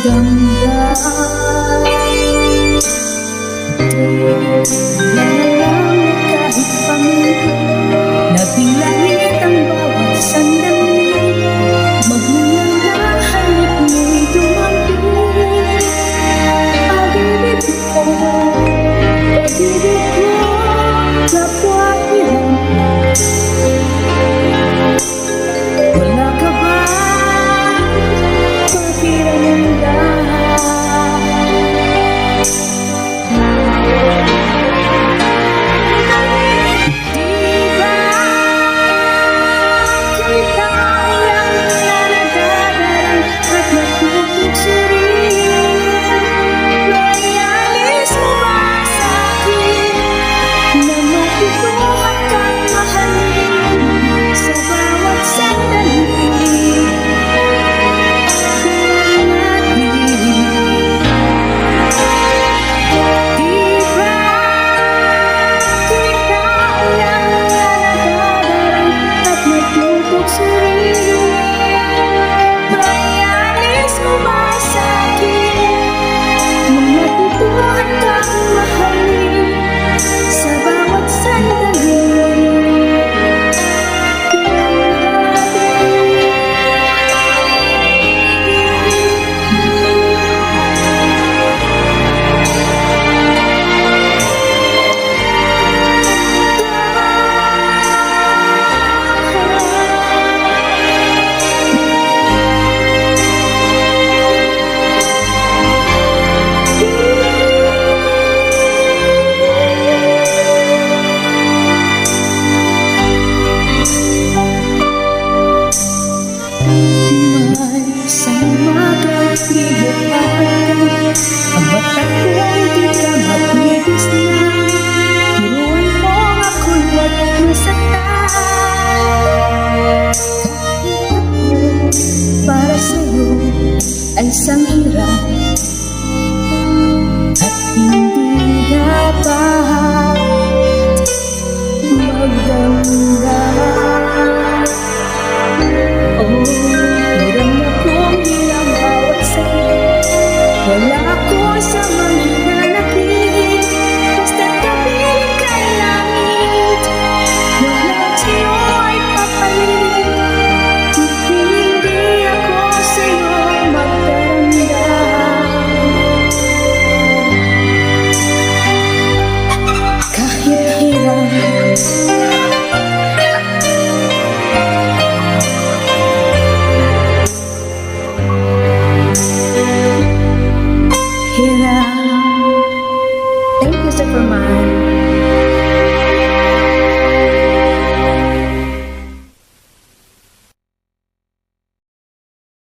magdamdam. Nalalang kahit paminsan, naging langit ang bawat sandali. Magulang na halip mo'y dumambing. Pag-ibig ko, pag-ibig ko, kapwa-ilan. Wala ka ba pakiramdam? Ang batak ko ay di ka mapigis na. Turuan mo ako'y huwag masaktan. Para sa'yo ay isang hirap at hindi dapat magdamdam. Oh, hirang akong hilang bawat sa'yo. Wala ako sa mga nanakit, basta't kapiling kay langit. Wala sa'yo ay papalit, hindi ako sa'yo magdaramdam. Kahit hirap, Thank you, Superman.